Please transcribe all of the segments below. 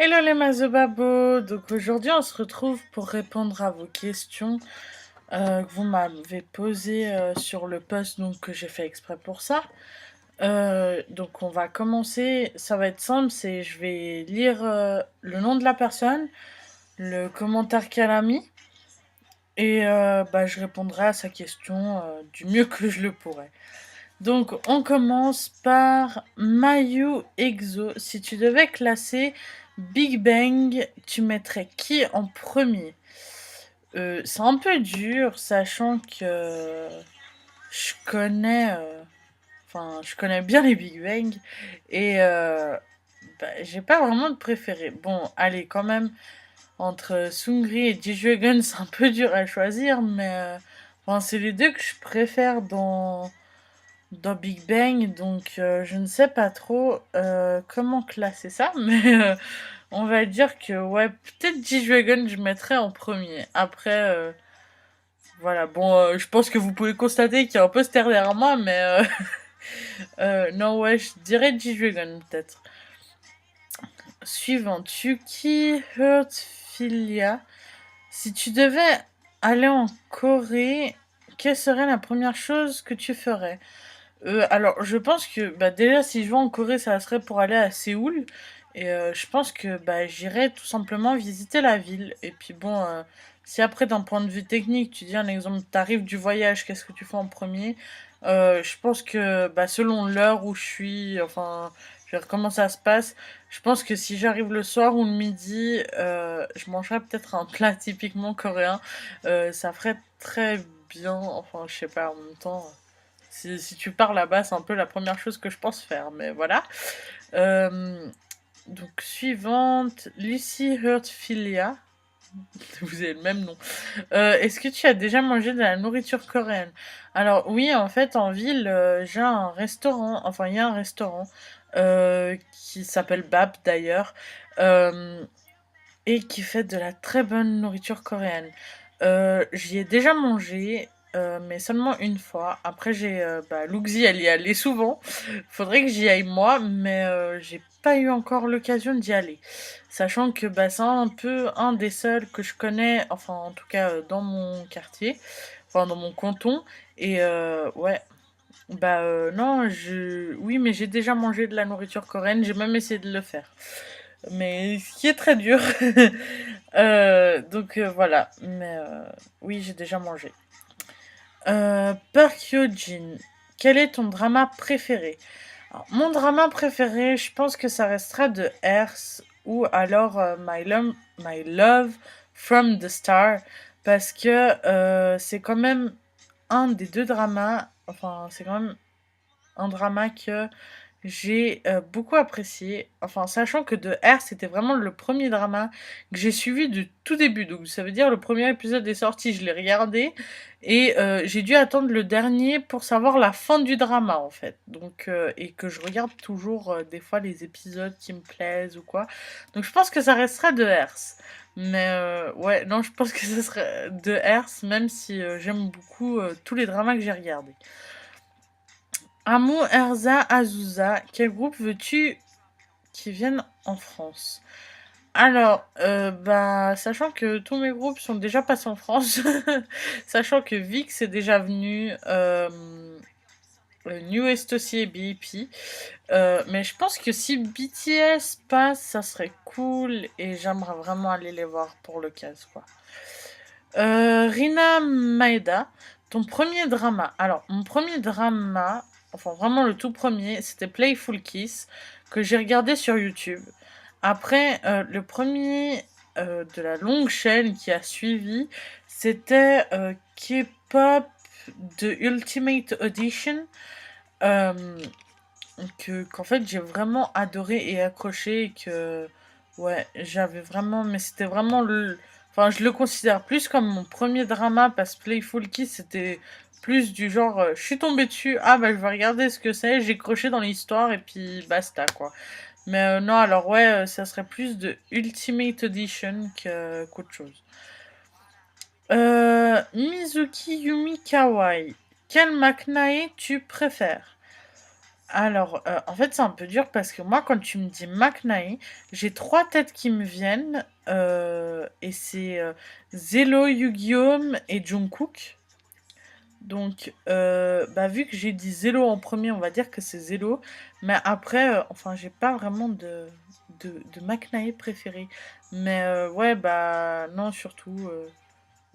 Hello les mazobabos, donc aujourd'hui on se retrouve pour répondre à vos questions que vous m'avez posées sur le post donc, que j'ai fait exprès pour ça. Donc on va commencer, ça va être simple, c'est je vais lire le nom de la personne, le commentaire qu'elle a mis et je répondrai à sa question du mieux que je le pourrai. Donc on commence par Mayu Exo. Si tu devais classer Big Bang, tu mettrais qui en premier? C'est un peu dur, sachant que je connais, je connais bien les Big Bang et j'ai pas vraiment de préféré. Bon, allez, quand même, entre Sungri et G-Dragon, c'est un peu dur à choisir, mais c'est les deux que je préfère dans Big Bang, donc je ne sais pas trop comment classer ça, mais on va dire que ouais, peut-être G-Dragon je mettrais en premier. Après, voilà, bon, je pense que vous pouvez constater qu'il y a un poster derrière moi, mais non, ouais, je dirais G-Dragon peut-être. Suivant, Yuki Hurtfilia. Si tu devais aller en Corée, quelle serait la première chose que tu ferais? Alors, je pense que déjà, si je vais en Corée, ça serait pour aller à Séoul. Et je pense que j'irai tout simplement visiter la ville. Et puis bon, si après, d'un point de vue technique, tu dis un exemple, t'arrives du voyage, qu'est-ce que tu fais en premier? Je pense que selon l'heure où je suis, enfin, je veux dire, comment ça se passe, je pense que si j'arrive le soir ou le midi, je mangerais peut-être un plat typiquement coréen. Ça ferait très bien, enfin, je sais pas, en même temps. Si tu pars là-bas, c'est un peu la première chose que je pense faire, mais voilà. Donc, suivante, Lucy Hurtfilia. Vous avez le même nom. Est-ce que tu as déjà mangé de la nourriture coréenne? Alors, oui, en fait, en ville, j'ai un restaurant. Enfin, il y a un restaurant qui s'appelle Bap d'ailleurs. Et qui fait de la très bonne nourriture coréenne. J'y ai déjà mangé, mais seulement une fois. Après, Luxi, elle y allait souvent. Faudrait que j'y aille moi, mais j'ai pas eu encore l'occasion d'y aller. Sachant que c'est un peu un des seuls que je connais, enfin en tout cas dans mon quartier, enfin dans mon canton. Et ouais, non, oui, mais j'ai déjà mangé de la nourriture coréenne, j'ai même essayé de le faire. Mais ce qui est très dur. Donc voilà, mais oui, j'ai déjà mangé. Park Hyojin, quel est ton drama préféré? Alors, mon drama préféré, je pense que ça restera de Earth ou alors My Love from the Star, parce que c'est quand même un des deux dramas, enfin c'est quand même un drama que j'ai beaucoup apprécié, enfin sachant que de R c'était vraiment le premier drama que j'ai suivi du tout début, donc ça veut dire le premier épisode est sorti, je l'ai regardé et j'ai dû attendre le dernier pour savoir la fin du drama en fait, donc et que je regarde toujours des fois les épisodes qui me plaisent ou quoi, donc je pense que ça restera de Herse. Mais ouais, non, je pense que ce serait de Herse, même si j'aime beaucoup tous les dramas que j'ai regardés. Amu Erza Azusa, quel groupe veux-tu qui vienne en France? Alors, sachant que tous mes groupes sont déjà passés en France, sachant que Vix est déjà venu, New Est aussi et BIP, mais je pense que si BTS passe, ça serait cool et j'aimerais vraiment aller les voir pour le cas, quoi. Rina Maeda, ton premier drama. Alors, mon premier drama, enfin vraiment le tout premier, c'était Playful Kiss, que j'ai regardé sur YouTube. Après, le premier de la longue chaîne qui a suivi, c'était K-pop de Ultimate Audition, qu'en fait j'ai vraiment adoré et accroché, et que ouais, j'avais vraiment, mais c'était vraiment enfin je le considère plus comme mon premier drama, parce que Playful Kiss c'était plus du genre je suis tombée dessus, ah je vais regarder ce que c'est, j'ai croché dans l'histoire et puis basta quoi. Mais non, alors ouais, ça serait plus de Ultimate Edition qu'autre chose. Mizuki Yumi Kawai. Quel Maknae tu préfères? Alors, en fait, c'est un peu dur parce que moi, quand tu me dis Maknae, j'ai trois têtes qui me viennent. Et c'est Zelo, Yu-Gi-Oh! Et Jungkook. Donc, bah, vu que j'ai dit Zelo en premier, on va dire que c'est Zelo. Mais après, enfin, j'ai pas vraiment de Maknae préféré. Mais ouais, bah, non, surtout.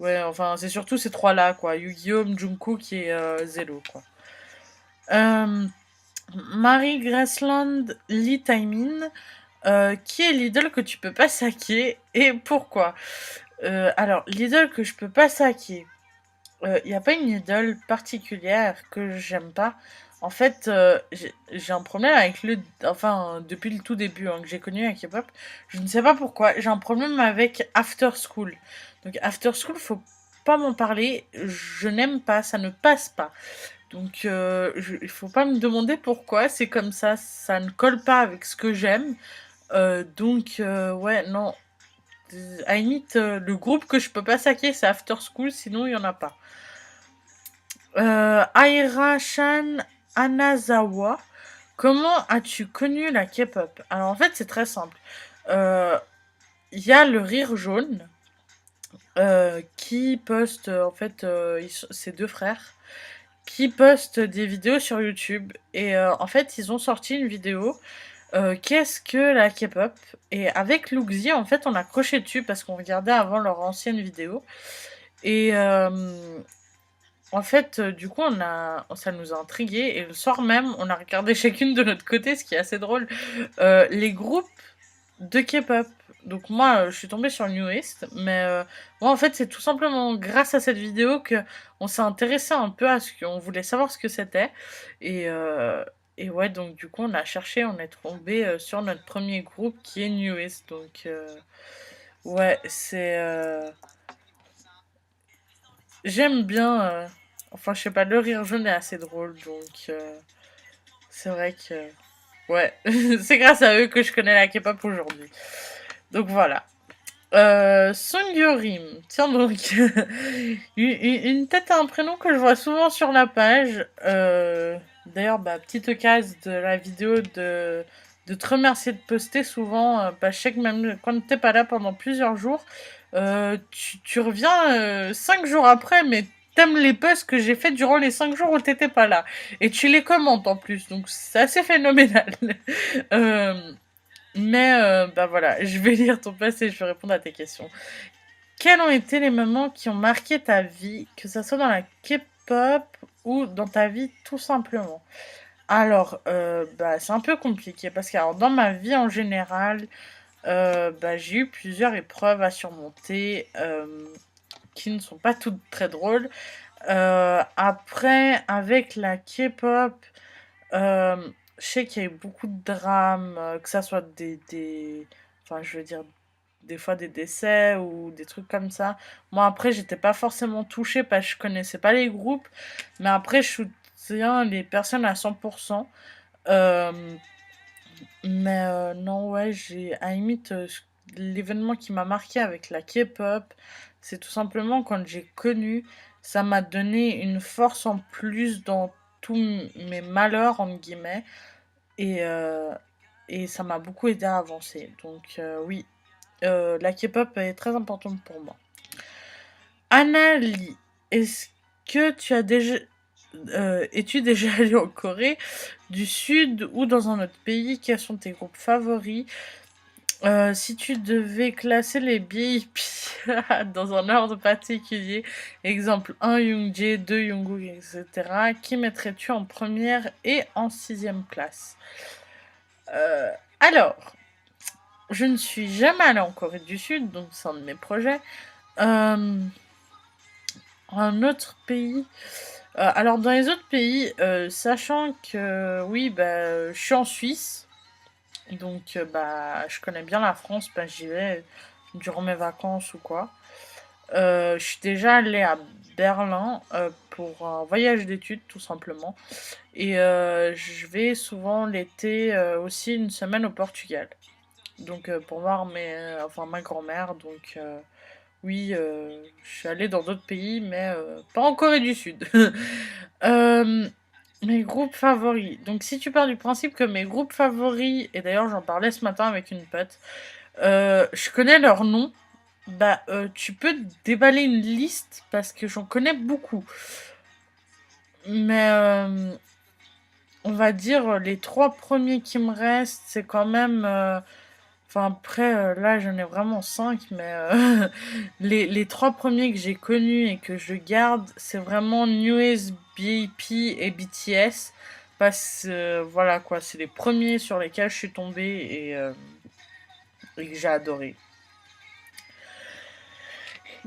Ouais, enfin, c'est surtout ces trois-là, quoi. Yu-Gi-Oh!, Jungkook et Zelo, quoi. Euh, Marie Graceland Lee Taemin, qui est l'idole que tu peux pas saquer et pourquoi? Alors, l'idole que je peux pas saquer, il n'y a pas une idole particulière que j'aime pas. En fait, j'ai un problème avec le... Enfin, depuis le tout début que j'ai connu la K-pop, je ne sais pas pourquoi, j'ai un problème avec After School. Donc, After School, faut pas m'en parler, je n'aime pas, ça ne passe pas. Donc, il faut pas me demander pourquoi, c'est comme ça ne colle pas avec ce que j'aime. Donc, ouais, non. À la limite, le groupe que je peux pas saquer, c'est After School, sinon il y en a pas. Aira-chan Anazawa, comment as-tu connu la K-pop? Alors en fait, c'est très simple. Il y a le Rire Jaune qui poste, en fait, c'est deux frères qui postent des vidéos sur YouTube. Et en fait, ils ont sorti une vidéo. Qu'est-ce que la K-pop? Et avec Luxi, en fait, on a croché dessus parce qu'on regardait avant leur ancienne vidéo. Et en fait, du coup, ça nous a intrigués. Et le soir même, on a regardé chacune de notre côté, ce qui est assez drôle, les groupes de K-pop. Donc moi, je suis tombée sur New East, mais moi, en fait, c'est tout simplement grâce à cette vidéo que on s'est intéressé un peu à ce qu'on voulait savoir ce que c'était. Et, et ouais, donc du coup, on a cherché, on est tombé sur notre premier groupe qui est New East. Donc ouais, j'aime bien. Enfin, je sais pas, le rire jaune est assez drôle, donc c'est vrai que ouais, c'est grâce à eux que je connais la K-pop aujourd'hui. Donc voilà. Sungyorim, tiens donc, une tête à un prénom que je vois souvent sur la page. D'ailleurs, bah, petite case de la vidéo de te remercier de poster souvent. Bah, je sais que même quand t'es pas là pendant plusieurs jours, tu reviens 5 jours après, mais t'aimes les posts que j'ai fait durant les 5 jours où t'étais pas là. Et tu les commentes en plus, donc c'est assez phénoménal. euh, mais bah voilà, je vais lire ton post et je vais répondre à tes questions. Quels ont été les moments qui ont marqué ta vie, que ce soit dans la K-pop ou dans ta vie tout simplement? Alors, bah, c'est un peu compliqué parce que alors, dans ma vie en général, bah, j'ai eu plusieurs épreuves à surmonter qui ne sont pas toutes très drôles. Après, avec la K-pop, je sais qu'il y a eu beaucoup de drames, que ça soit enfin, je veux dire, des fois des décès ou des trucs comme ça. Moi, après, j'étais pas forcément touchée parce que je connaissais pas les groupes, mais après, je soutiens les personnes à 100%. Euh, mais non, ouais, à la limite, l'événement qui m'a marqué avec la K-pop, c'est tout simplement quand j'ai connu, ça m'a donné une force en plus dans tous mes malheurs, entre guillemets, et, euh, et ça m'a beaucoup aidé à avancer. Donc oui, la K-pop est très importante pour moi. Anali, est-ce que tu as déjà... es-tu déjà allé en Corée du Sud ou dans un autre pays? Quels sont tes groupes favoris? Si tu devais classer les BIP dans un ordre particulier, exemple 1 Youngjae, 2 Jungkook, etc., qui mettrais-tu en première et en sixième place? Euh, alors, je ne suis jamais allée en Corée du Sud, donc c'est un de mes projets. Euh, un autre pays. Alors, dans les autres pays, sachant que, oui, bah, je suis en Suisse, donc bah, je connais bien la France, bah, j'y vais durant mes vacances ou quoi. Je suis déjà allée à Berlin pour un voyage d'études, tout simplement. Et je vais souvent l'été aussi une semaine au Portugal. Donc pour voir enfin, ma grand-mère. Donc oui, je suis allée dans d'autres pays, mais pas en Corée du Sud. Euh, Mes groupes favoris. Donc si tu pars du principe que mes groupes favoris, et d'ailleurs j'en parlais ce matin avec une pote, je connais leurs noms, bah tu peux déballer une liste parce que j'en connais beaucoup. Mais on va dire les trois premiers qui me restent, c'est quand même... Enfin après, là j'en ai vraiment cinq, mais les trois premiers que j'ai connus et que je garde, c'est vraiment NewS, BIP et BTS. Parce que voilà quoi, c'est les premiers sur lesquels je suis tombée et que j'ai adoré.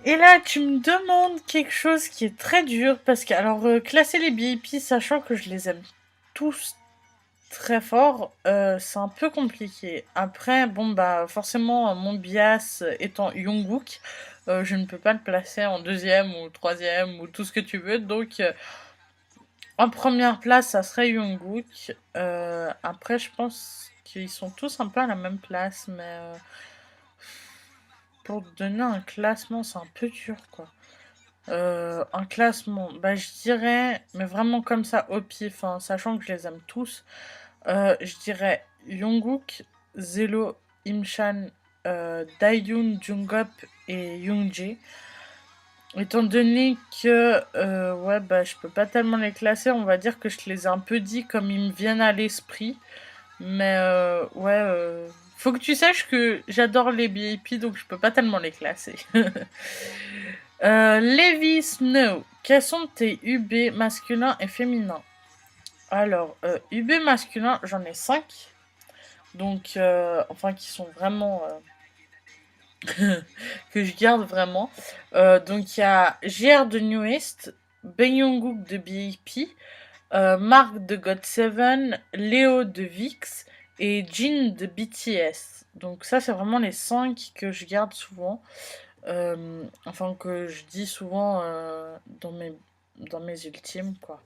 Et là, tu me demandes quelque chose qui est très dur parce que, alors, classer les BIP, sachant que je les aime tous très fort, c'est un peu compliqué. Après, bon, bah, forcément, mon bias étant Jungkook, je ne peux pas le placer en deuxième ou troisième ou tout ce que tu veux. Donc, en première place, ça serait Jungkook. Après, je pense qu'ils sont tous un peu à la même place, mais pour donner un classement, c'est un peu dur, quoi. Un classement, bah je dirais, mais vraiment comme ça au pif, hein, sachant que je les aime tous, je dirais Jungkook, Zelo, Imchan, Daeyoon, Jungkook et Yoongi. Étant donné que, ouais, bah je peux pas tellement les classer, on va dire que je les ai un peu dit comme ils me viennent à l'esprit. Mais ouais, faut que tu saches que j'adore les BIP, donc je peux pas tellement les classer. Levi Snow, quels sont tes UB masculins et féminins? Alors, UB masculin, j'en ai 5. Donc, enfin, qui sont vraiment. Que je garde vraiment. Donc, il y a JR de Newest, Ben Jungkook de BIP, Mark de GOT7, Léo de VIX et Jin de BTS. Donc, ça, c'est vraiment les 5 que je garde souvent. Enfin, que je dis souvent dans mes ultimes, quoi.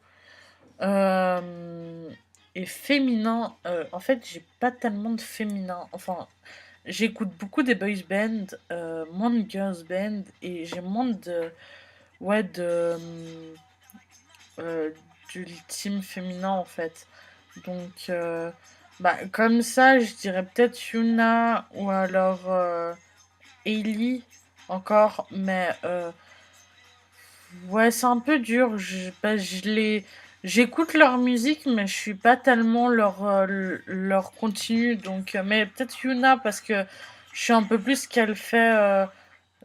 Euh, et féminin, en fait, j'ai pas tellement de féminin. Enfin, j'écoute beaucoup des boys bands, moins de girls band, et j'ai moins de. Ouais, euh, d'ultime féminin, en fait. Donc, bah, comme ça, je dirais peut-être Yuna ou alors Hailey encore, mais ouais, c'est un peu dur. Bah, j'écoute leur musique, mais je suis pas tellement leur contenu. Donc, mais peut-être Yuna parce que je suis un peu plus ce qu'elle fait,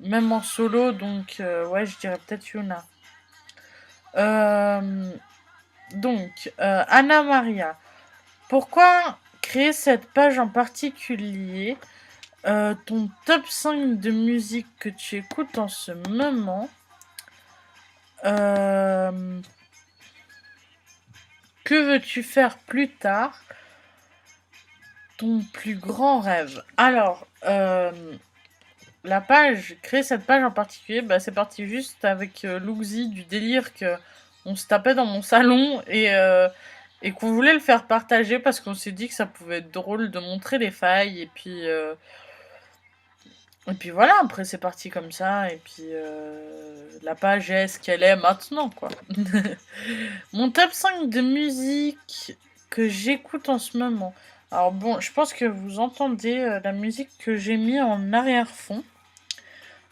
même en solo. Donc, ouais, je dirais peut-être Yuna. Euh, donc, Anna Maria, pourquoi créer cette page en particulier? Ton top 5 de musique que tu écoutes en ce moment. Euh, Que veux-tu faire plus tard? Ton plus grand rêve. Alors, créer cette page en particulier, bah, c'est parti juste avec Luxy du délire que on se tapait dans mon salon et qu'on voulait le faire partager parce qu'on s'est dit que ça pouvait être drôle de montrer les failles et puis voilà, après c'est parti comme ça et puis la page est ce qu'elle est maintenant, quoi. Mon top 5 de musique que j'écoute en ce moment. Alors bon, je pense que vous entendez la musique que j'ai mis en arrière-fond.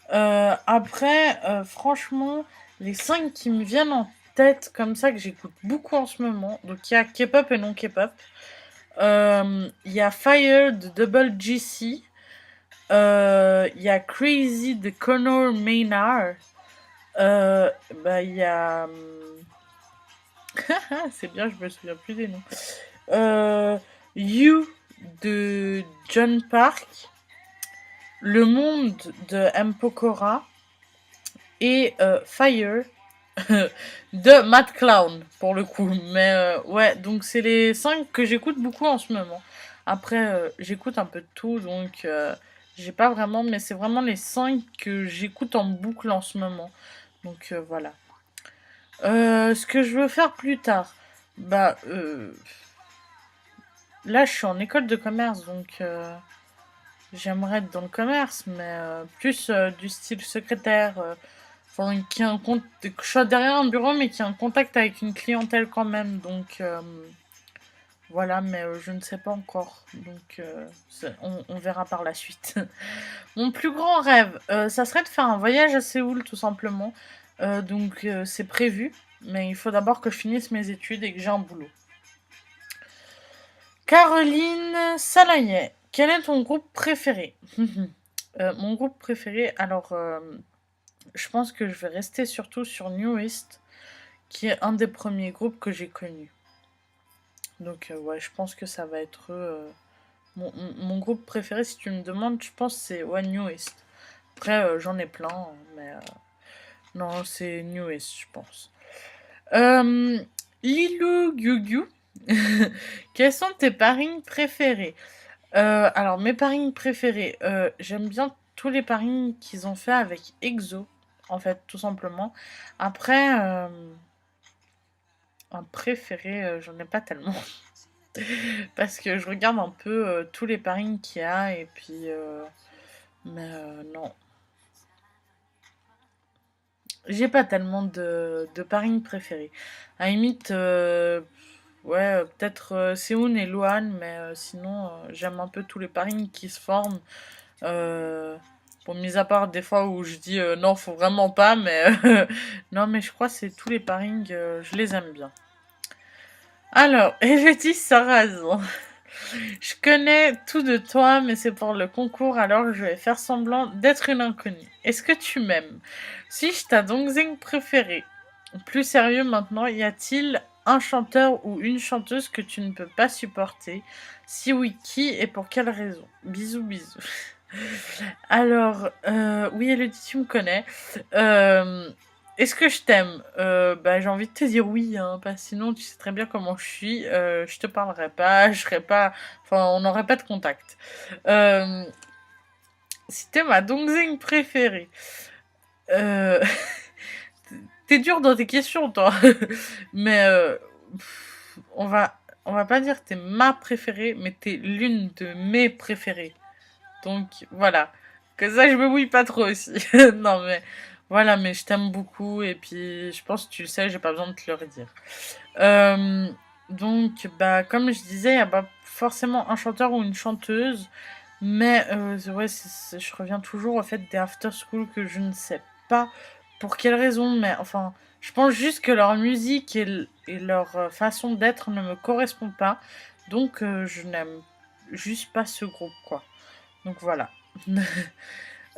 Après, franchement, les 5 qui me viennent en tête comme ça que j'écoute beaucoup en ce moment. Donc il y a K-pop et non K-pop. Il y a Fire de Double GC. Il y a Crazy de Connor Maynard. Bah il y a... c'est bien, je me souviens plus des noms. You de John Park, Le Monde de M. Pokora et Fire de Matt Clown pour le coup. Mais ouais, donc c'est les 5 que j'écoute beaucoup en ce moment. Après, j'écoute un peu de tout, donc j'ai pas vraiment, mais c'est vraiment les 5 que j'écoute en boucle en ce moment. Donc voilà. Ce que je veux faire plus tard, bah, là, je suis en école de commerce, donc j'aimerais être dans le commerce, mais plus du style secrétaire, enfin, qui a un compte, que je sois derrière un bureau, mais qui a un contact avec une clientèle quand même, donc voilà, mais je ne sais pas encore, donc on verra par la suite. Mon plus grand rêve, ça serait de faire un voyage à Séoul, tout simplement. Donc c'est prévu, mais il faut d'abord que je finisse mes études et que j'ai un boulot. Caroline Salayet, quel est ton groupe préféré? Mon groupe préféré, alors je pense que je vais rester surtout sur New East, qui est un des premiers groupes que j'ai connus. Donc ouais, je pense que ça va être mon groupe préféré, si tu me demandes, je pense que c'est One New East. Après, j'en ai plein, mais non, c'est New East, je pense. Euh, Lilou Gugu, quels sont tes pairings préférés? Alors, mes pairings préférés, j'aime bien tous les pairings qu'ils ont fait avec EXO, en fait, tout simplement. Après, un préféré, j'en ai pas tellement. Parce que je regarde un peu tous les pairings qu'il y a, et puis... mais non, j'ai pas tellement de pairings préférés. À la limite, ouais, peut-être Seoun et Luan, mais sinon, j'aime un peu tous les pairings qui se forment. Bon, mis à part des fois où je dis non, faut vraiment pas, mais non, mais je crois que c'est tous les pairings, je les aime bien. Alors, Elodie Sarrazin. Je connais tout de toi, mais c'est pour le concours, alors je vais faire semblant d'être une inconnue. Est-ce que tu m'aimes? Suis-je ta Dongzing préférée? Plus sérieux maintenant, y a-t-il un chanteur ou une chanteuse que tu ne peux pas supporter? Si oui, qui et pour quelle raison? Bisous, bisous. Alors, oui, Elodie, tu me connais. Euh, Est-ce que je t'aime? Bah, j'ai envie de te dire oui, hein, parce que sinon tu sais très bien comment je suis. Je te parlerai pas, je serai pas, enfin, on n'aurait pas de contact. Euh, C'était ma Dongzing préférée. Euh, T'es dur dans tes questions, toi. Mais on va pas dire que t'es ma préférée, mais t'es l'une de mes préférées. Donc voilà. Que ça, je me mouille pas trop aussi. Non, mais voilà, mais je t'aime beaucoup et puis je pense que tu le sais, j'ai pas besoin de te le redire. Euh, donc, bah, comme je disais, il n'y a pas forcément un chanteur ou une chanteuse, mais ouais, je reviens toujours au fait des after school que je ne sais pas pour quelle raison, mais enfin, je pense juste que leur musique et leur façon d'être ne me correspond pas, donc je n'aime juste pas ce groupe, quoi. Donc voilà.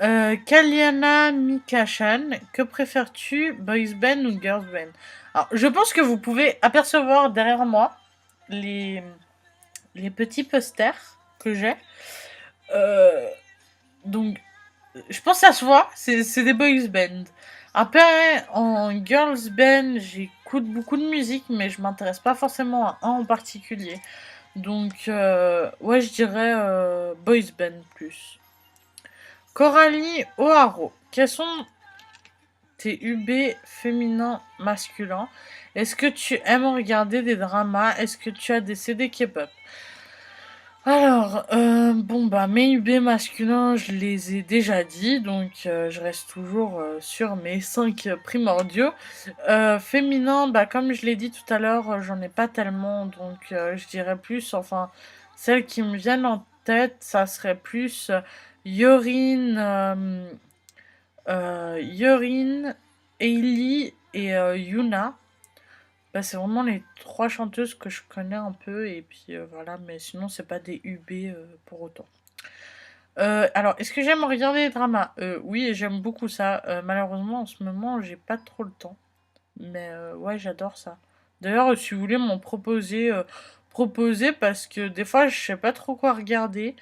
Kalyana Mikachan, que préfères-tu, boys band ou girls band? Alors, je pense que vous pouvez apercevoir derrière moi les, les petits posters que j'ai. Euh, donc, je pense que ça se voit, c'est des boys band. Après, en girls band, j'écoute beaucoup de musique, mais je m'intéresse pas forcément à un en particulier. Donc, ouais, je dirais boys band plus. Coralie O'Haro, quels sont tes UB féminins masculins? Est-ce que tu aimes regarder des dramas? Est-ce que tu as des CD K-pop? Alors, bon bah mes UB masculins, je les ai déjà dit, donc je reste toujours sur mes 5 primordiaux. Féminins, bah comme je l'ai dit tout à l'heure, j'en ai pas tellement, donc je dirais plus, enfin, celles qui me viennent en tête, ça serait plus Yorin, Yorin, Hailey et Yuna. Bah, c'est vraiment les trois chanteuses que je connais un peu, et puis voilà, mais sinon, c'est pas des UB pour autant. Alors, est-ce que j'aime regarder les dramas? Oui, j'aime beaucoup ça. Malheureusement, en ce moment, j'ai pas trop le temps. Mais ouais, j'adore ça. D'ailleurs, si vous voulez m'en proposer, proposer parce que des fois, je sais pas trop quoi regarder.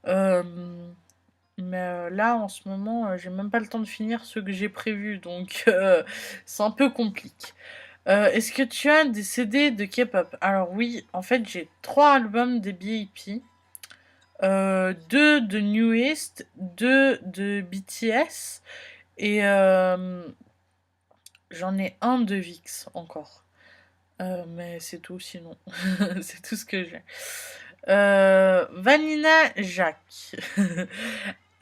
Euh, mais là, en ce moment, j'ai même pas le temps de finir ce que j'ai prévu, donc c'est un peu compliqué. Est-ce que tu as des CD de K-pop? Alors oui, en fait, j'ai trois albums des BIP, deux de New East, deux de BTS, et j'en ai un de VIX encore. Mais c'est tout sinon. C'est tout ce que j'ai. Vanina Jacques.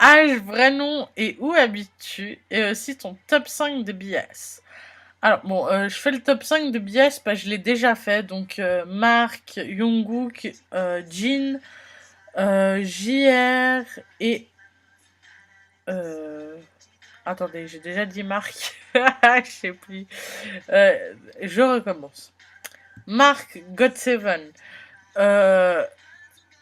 Âge, vrai nom et où habites-tu? Et aussi ton top 5 de BS. Alors bon, je fais le top 5 de BS, parce que je l'ai déjà fait. Donc Mark, Jungkook, Jin, JR et... Attendez, j'ai déjà dit Mark. Je sais plus. Je recommence. Mark, GOT7.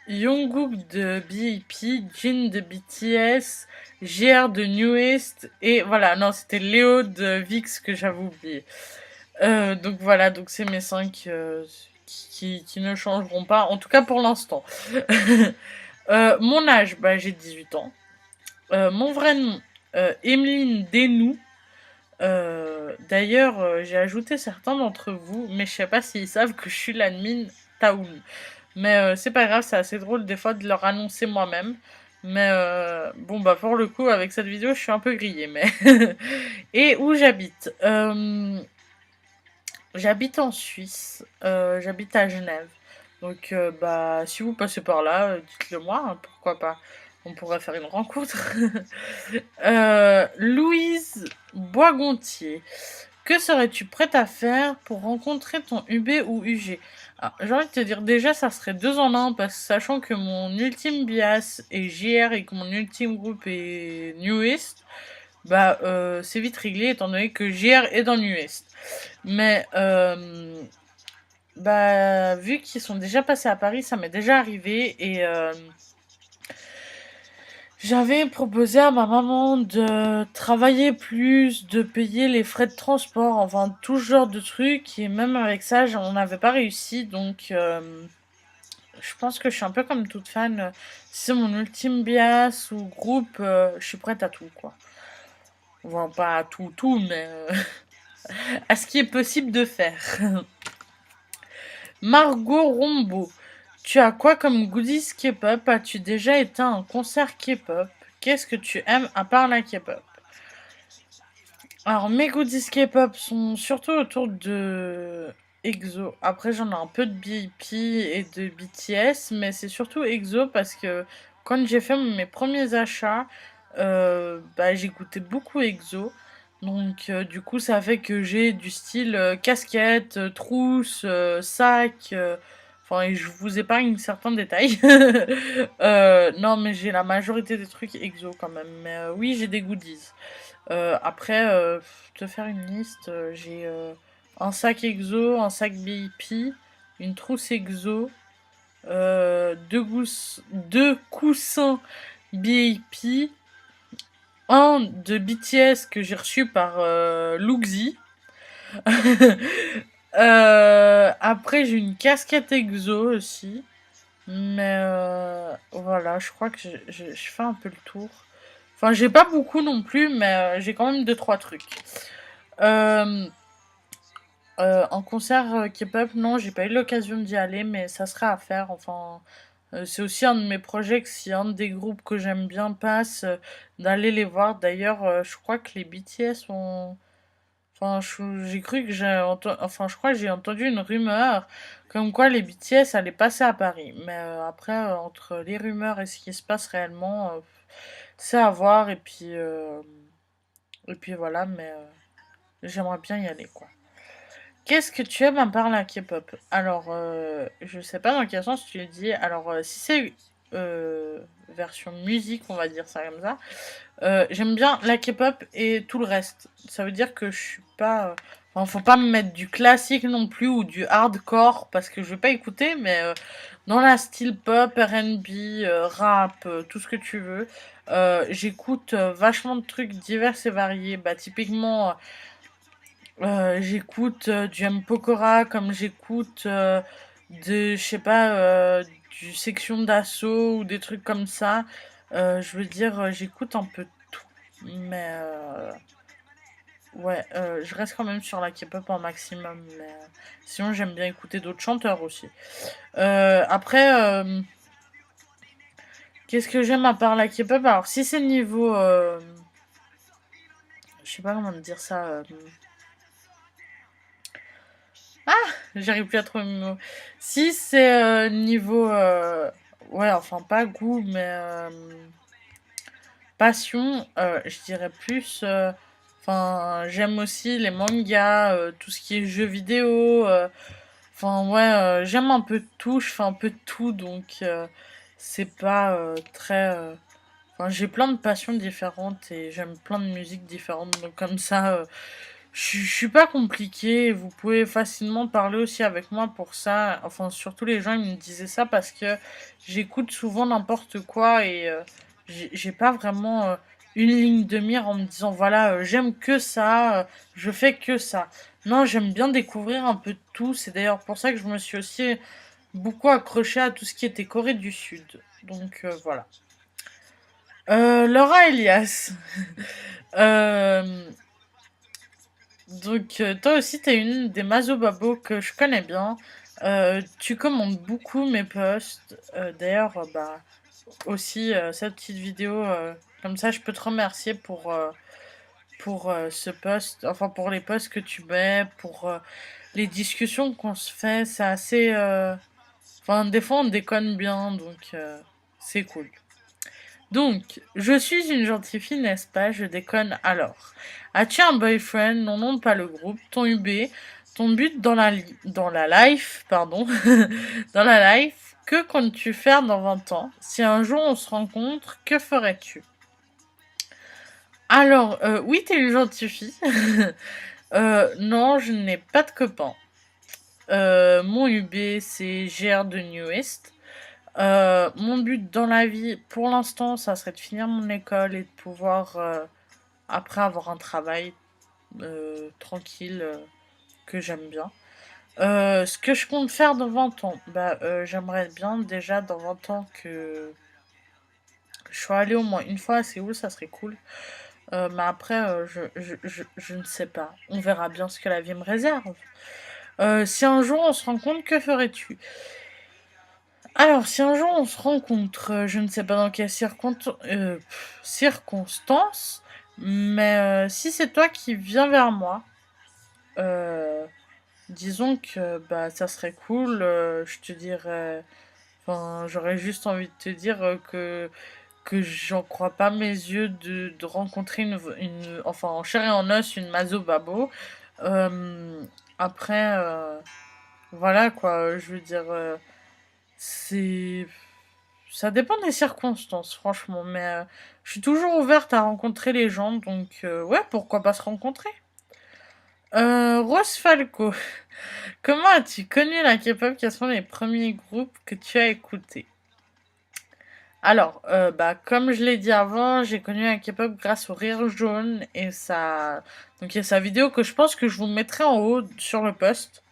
Jungkook de BIP, Jin de BTS, JR de Newest, et voilà, non, c'était Léo de VIX que j'avais oublié. Donc voilà, donc c'est mes 5 qui ne changeront pas, en tout cas pour l'instant. Mon âge, bah, j'ai 18 ans. Mon vrai nom, Emeline Denou. D'ailleurs, j'ai ajouté certains d'entre vous, mais je sais pas s'ils savent que je suis l'admin Taoun. Mais c'est pas grave, c'est assez drôle des fois de leur annoncer moi-même. Mais bon, bah pour le coup, avec cette vidéo, je suis un peu grillée. Mais et où j'habite J'habite en Suisse. J'habite à Genève. Donc, bah, si vous passez par là, dites-le moi, hein, pourquoi pas. On pourrait faire une rencontre. Louise Boisgontier. Que serais-tu prête à faire pour rencontrer ton UB ou UG? Ah, j'ai envie de te dire, déjà, ça serait 2 en 1, parce que sachant que mon ultime bias est JR et que mon ultime groupe est Newest, bah, c'est vite réglé, étant donné que JR est dans Newest. Mais, bah, vu qu'ils sont déjà passés à Paris, ça m'est déjà arrivé, et j'avais proposé à ma maman de travailler plus, de payer les frais de transport, enfin tout ce genre de trucs. Et même avec ça, on n'avait pas réussi. Donc je pense que je suis un peu comme toute fan. Si c'est mon ultime bias ou groupe, je suis prête à tout, quoi. Enfin, pas à tout, mais à ce qui est possible de faire. Margot Rombo. Tu as quoi comme goodies K-pop? As-tu déjà été à un concert K-pop? Qu'est-ce que tu aimes à part la K-pop? Alors, mes goodies K-pop sont surtout autour de EXO. Après, j'en ai un peu de BIP et de BTS, mais c'est surtout EXO parce que quand j'ai fait mes premiers achats, bah, j'écoutais beaucoup EXO. Donc, du coup, ça fait que j'ai du style casquette, trousse, sac. Enfin, et je vous épargne certains détails. Non, mais j'ai la majorité des trucs EXO quand même. Mais oui, j'ai des goodies. Après, te faire une liste, j'ai un sac EXO, un sac BIP, une trousse EXO, deux coussins BIP, un de BTS que j'ai reçu par Luxi. Après, j'ai une casquette EXO aussi. Mais voilà, je crois que je fais un peu le tour. Enfin, j'ai pas beaucoup non plus, mais j'ai quand même deux trois trucs. Euh, en concert K-pop, non, j'ai pas eu l'occasion d'y aller, mais ça serait à faire. Enfin, c'est aussi un de mes projets que si un des groupes que j'aime bien passe, d'aller les voir. D'ailleurs, je crois que les BTS ont... Enfin, j'ai cru que Enfin, je crois que j'ai entendu une rumeur comme quoi les BTS allaient passer à Paris. Mais après, entre les rumeurs et ce qui se passe réellement, c'est à voir. Et puis voilà, mais j'aimerais bien y aller, quoi. Qu'est-ce que tu aimes à part la K-pop? Alors, je sais pas dans quel sens tu le dis. Alors, si c'est version musique, on va dire ça comme ça, j'aime bien la K-pop et tout le reste. Ça veut dire que je suis pas. Enfin, faut pas me mettre du classique non plus ou du hardcore parce que je vais pas écouter, mais dans la style pop, R&B, rap, tout ce que tu veux. J'écoute vachement de trucs divers et variés. Bah, typiquement. J'écoute du M. Pokora, comme j'écoute je sais pas, du Section d'Assaut ou des trucs comme ça. Je veux dire, j'écoute un peu tout. Mais ouais, je reste quand même sur la K-pop en maximum. Mais sinon, j'aime bien écouter d'autres chanteurs aussi. Après, qu'est-ce que j'aime à part la K-pop? Alors, si c'est niveau... je sais pas comment dire ça. J'arrive plus à trouver mes mots. Si c'est niveau... ouais, enfin pas goût, mais passion, je dirais plus... Enfin, j'aime aussi les mangas, tout ce qui est jeux vidéo. Enfin, ouais, j'aime un peu de tout, je fais un peu de tout, donc c'est pas très... Enfin, j'ai plein de passions différentes et j'aime plein de musiques différentes, donc comme ça, je suis pas compliquée. Vous pouvez facilement parler aussi avec moi pour ça. Enfin, surtout les gens, ils me disaient ça parce que j'écoute souvent n'importe quoi et j'ai pas vraiment une ligne de mire en me disant voilà, j'aime que ça, je fais que ça. Non, j'aime bien découvrir un peu de tout. C'est d'ailleurs pour ça que je me suis aussi beaucoup accrochée à tout ce qui était Corée du Sud. Donc voilà. Laura Elias. Euh, toi aussi, t'es une des Mazobabo que je connais bien. Tu commandes beaucoup mes posts. D'ailleurs, bah, aussi, cette petite vidéo, comme ça, je peux te remercier pour ce post, enfin, pour les posts que tu mets, pour les discussions qu'on se fait. C'est assez. Enfin, des fois, on déconne bien, donc c'est cool. Donc, je suis une gentille fille, n'est-ce pas? Je déconne alors. As-tu un boyfriend? Non, non, pas le groupe. Ton UB. Ton but dans la life, pardon. Dans la life. Que comptes-tu faire dans 20 ans? Si un jour on se rencontre, que ferais-tu? Alors, oui, t'es une gentille fille. Non, je n'ai pas de copain. Mon UB, c'est GR de Newest. Mon but dans la vie, pour l'instant, ça serait de finir mon école et de pouvoir, après, avoir un travail tranquille que j'aime bien. Ce que je compte faire dans 20 ans, bah, j'aimerais bien déjà dans 20 ans que je sois allée au moins une fois à Séoul, ça serait cool. Mais après, je ne sais pas. On verra bien ce que la vie me réserve. Si un jour on se rencontre, que ferais-tu? Alors, si un jour on se rencontre, je ne sais pas dans quelles circonstances, mais si c'est toi qui viens vers moi, euh, disons que bah ça serait cool, je te dirais, enfin j'aurais juste envie de te dire que j'en crois pas mes yeux de rencontrer enfin en chair et en os une Mazo Babo. Euh, Après, voilà quoi, je veux dire. C'est. Ça dépend des circonstances, franchement. Mais je suis toujours ouverte à rencontrer les gens. Donc, ouais, pourquoi pas se rencontrer? Rose Falco, comment as-tu connu la K-pop? Quels sont les premiers groupes que tu as écoutés? Alors, bah, comme je l'ai dit avant, j'ai connu la K-pop grâce au Rire Jaune et ça. Donc, il y a sa vidéo que je pense que je vous mettrai en haut sur le post.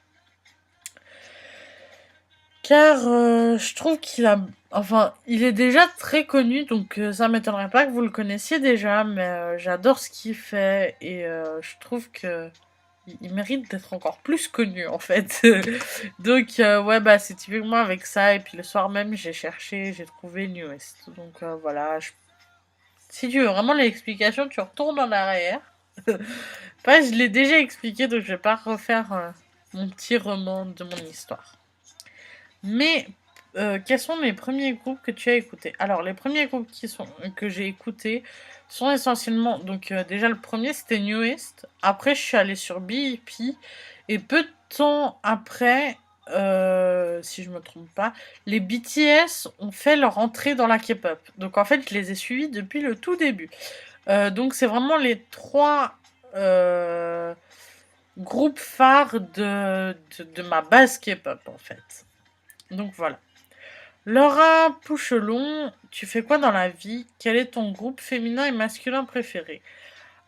Car je trouve qu'il a... Enfin, il est déjà très connu, donc ça m'étonnerait pas que vous le connaissiez déjà, mais j'adore ce qu'il fait et je trouve que il mérite d'être encore plus connu en fait. Donc ouais, bah c'est typiquement avec ça, et puis le soir même j'ai cherché, j'ai trouvé Newest. Donc voilà, si tu veux vraiment l'explication, tu retournes en arrière. Enfin, je l'ai déjà expliqué, donc je vais pas refaire mon petit roman de mon histoire. Mais quels sont les premiers groupes que tu as écoutés? Alors, les premiers groupes que j'ai écoutés sont essentiellement. Donc, déjà, le premier c'était New East. Après, je suis allée sur BIP. Et peu de temps après, si je me trompe pas, les BTS ont fait leur entrée dans la K-pop. Donc, en fait, je les ai suivis depuis le tout début. Donc, c'est vraiment les trois groupes phares de ma base K-pop, en fait. Donc, voilà. Laura Pouchelon, tu fais quoi dans la vie? Quel est ton groupe féminin et masculin préféré?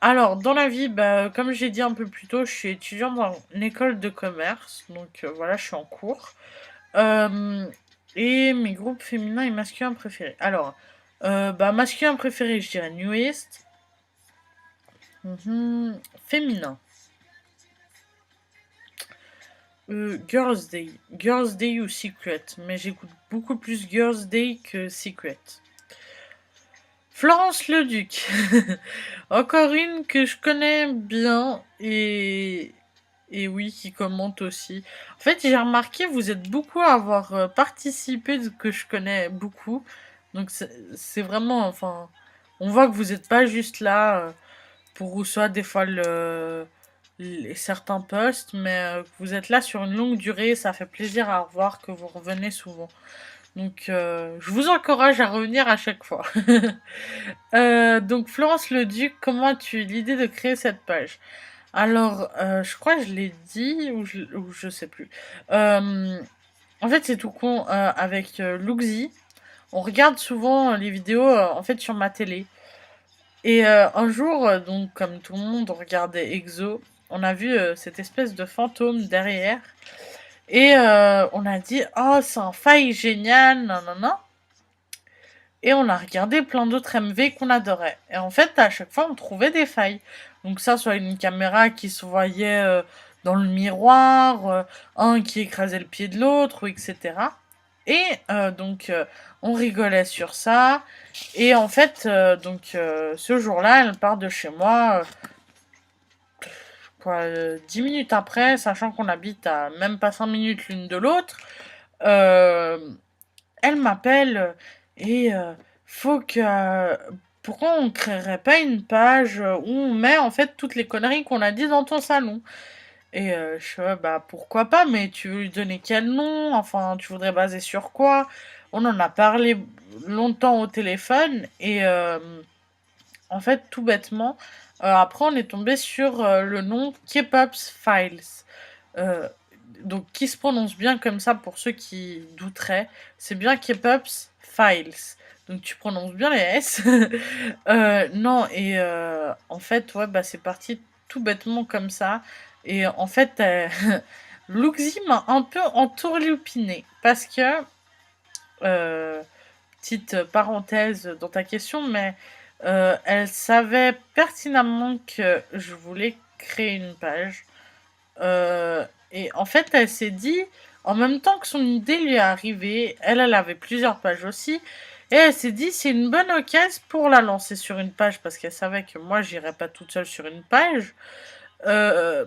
Alors, dans la vie, bah, comme j'ai dit un peu plus tôt, je suis étudiante dans une école de commerce. Donc voilà, je suis en cours. Euh, et mes groupes féminins et masculins préférés. Alors, bah, masculin préféré, je dirais New East. Féminin. Girls Day. Girls Day ou Secret. Mais j'écoute beaucoup plus Girls Day que Secret. Florence Leduc. Encore une que je connais bien et oui, qui commente aussi. En fait, j'ai remarqué, vous êtes beaucoup à avoir participé, que je connais beaucoup. Donc c'est vraiment, enfin, on voit que vous n'êtes pas juste là pour soit des fois certains posts, mais que vous êtes là sur une longue durée. Ça fait plaisir à revoir que vous revenez souvent. Donc, je vous encourage à revenir à chaque fois. Donc, Florence Leduc, comment as-tu eu l'idée de créer cette page? Alors, je crois que je l'ai dit ou je sais plus. En fait, c'est tout con. Avec Luxi, on regarde souvent les vidéos en fait sur ma télé. Et un jour, donc comme tout le monde, on regardait EXO. On a vu cette espèce de fantôme derrière. Et on a dit, oh, c'est un faille génial, non, non, non. Et on a regardé plein d'autres MV qu'on adorait. Et en fait, à chaque fois, on trouvait des failles. Donc ça, soit une caméra qui se voyait dans le miroir, un qui écrasait le pied de l'autre, ou etc. Et on rigolait sur ça. Et en fait, ce jour-là, elle part de chez moi, 10 minutes après, sachant qu'on habite à même pas 5 minutes l'une de l'autre. Euh, Elle m'appelle et faut que. Pourquoi on créerait pas une page où on met en fait toutes les conneries qu'on a dit dans ton salon? Et je suis bah pourquoi pas, mais tu veux lui donner quel nom? Enfin, tu voudrais baser sur quoi? On en a parlé longtemps au téléphone et en fait, tout bêtement, après on est tombé sur le nom K-Pop's Files. Euh, donc qui se prononce bien comme ça pour ceux qui douteraient, c'est bien K-Pop's Files. Donc tu prononces bien les S. Non, et en fait, ouais, bah c'est parti tout bêtement comme ça. Et en fait, Luxi m'a un peu entourloupiné parce que, euh, petite parenthèse dans ta question, mais elle savait pertinemment que je voulais créer une page. Et en fait, elle s'est dit, en même temps que son idée lui est arrivée, elle avait plusieurs pages aussi, et elle s'est dit, c'est une bonne occasion pour la lancer sur une page, parce qu'elle savait que moi, j'irais pas toute seule sur une page. Euh,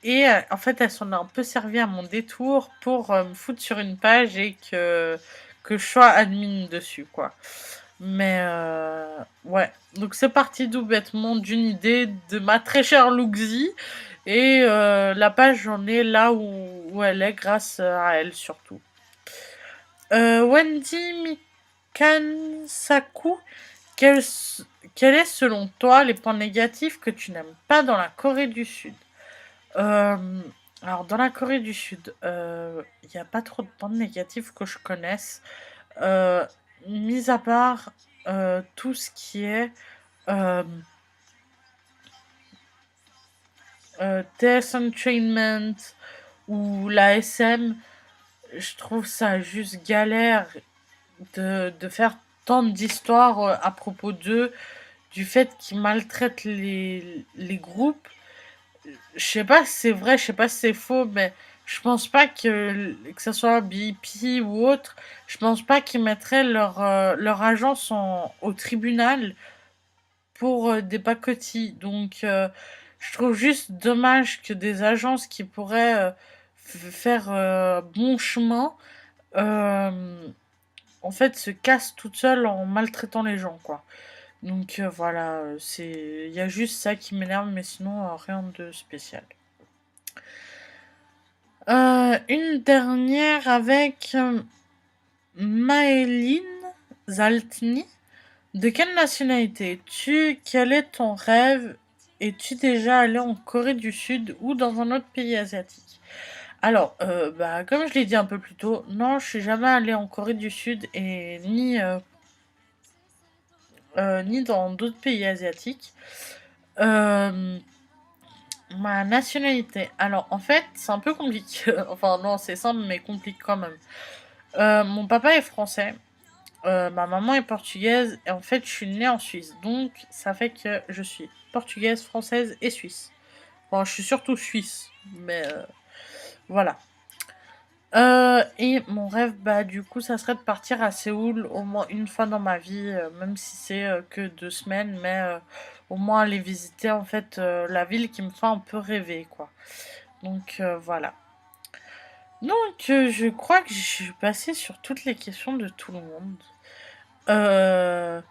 et en fait, elle s'en a un peu servi à mon détour pour me foutre sur une page et que je sois admin dessus, quoi. Mais ouais, donc c'est parti tout bêtement d'une idée de ma très chère Luxi. Et la page, j'en ai là où elle est, grâce à elle surtout. Wendy Mikansaku, quel, quel est selon toi les points négatifs que tu n'aimes pas dans la Corée du Sud? Euh, alors, dans la Corée du Sud, il n'y a pas trop de points négatifs que je connaisse. Euh, Mis à part tout ce qui est euh, TS Entrainment ou la SM, je trouve ça juste galère de faire tant d'histoires à propos d'eux, du fait qu'ils maltraitent les groupes. Je sais pas si c'est vrai, je sais pas si c'est faux, mais je pense pas que ce soit BP ou autre, je pense pas qu'ils mettraient leur agence au tribunal pour des pacotilles. Donc, je trouve juste dommage que des agences qui pourraient faire bon chemin, euh, en fait, se cassent toutes seules en maltraitant les gens, quoi. Donc voilà, il y a juste ça qui m'énerve, mais sinon rien de spécial. Une dernière avec Maëline Zaltni. De quelle nationalité es-tu? Quel est ton rêve? Es-tu déjà allé en Corée du Sud ou dans un autre pays asiatique? Alors, bah, comme je l'ai dit un peu plus tôt, non, je suis jamais allée en Corée du Sud et ni dans d'autres pays asiatiques. Euh, Ma nationalité. Alors, en fait, c'est un peu compliqué. Enfin, non, c'est simple, mais compliqué quand même. Mon papa est français. Ma maman est portugaise. Et en fait, je suis née en Suisse. Donc, ça fait que je suis portugaise, française et suisse. Bon, je suis surtout suisse. Mais voilà. Et mon rêve, bah, du coup, ça serait de partir à Séoul au moins une fois dans ma vie. Même si c'est que 2 semaines. Mais au moins aller visiter en fait la ville qui me fait un peu rêver, quoi. Donc voilà. Donc je crois que je suis passée sur toutes les questions de tout le monde. Euh,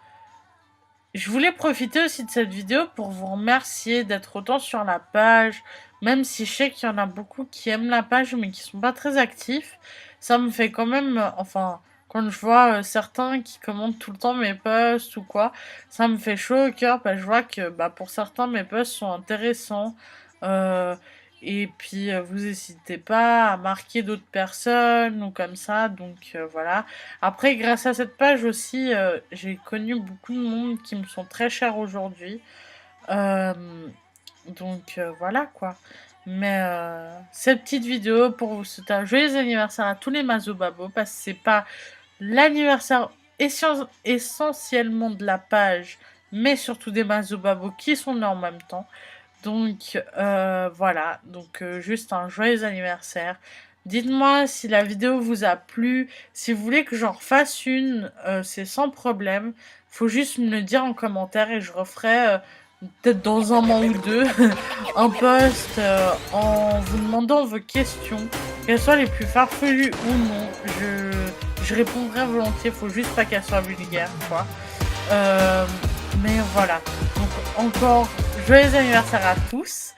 Je voulais profiter aussi de cette vidéo pour vous remercier d'être autant sur la page, même si je sais qu'il y en a beaucoup qui aiment la page mais qui sont pas très actifs. Ça me fait quand même, enfin, quand je vois certains qui commentent tout le temps mes posts ou quoi, ça me fait chaud au cœur parce que je vois que bah, pour certains mes posts sont intéressants. Euh, et puis vous n'hésitez pas à marquer d'autres personnes ou comme ça, donc voilà. Après, grâce à cette page aussi, j'ai connu beaucoup de monde qui me sont très chers aujourd'hui. Euh, donc voilà quoi. Mais cette petite vidéo pour vous souhaiter un joyeux anniversaire à tous les Mazobabos parce que c'est pas l'anniversaire essentiellement de la page, mais surtout des Mazobabos qui sont nés en même temps. Donc voilà, donc juste un joyeux anniversaire. Dites-moi si la vidéo vous a plu, si vous voulez que j'en refasse une, c'est sans problème. Faut juste me le dire en commentaire et je referai peut-être dans un mois ou deux un post en vous demandant vos questions, qu'elles soient les plus farfelues ou non. Je répondrai volontiers, faut juste pas qu'elles soient vulgaires, quoi. Euh, mais voilà. Donc encore joyeux anniversaire à tous.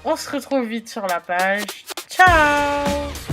On se retrouve vite sur la page. Ciao!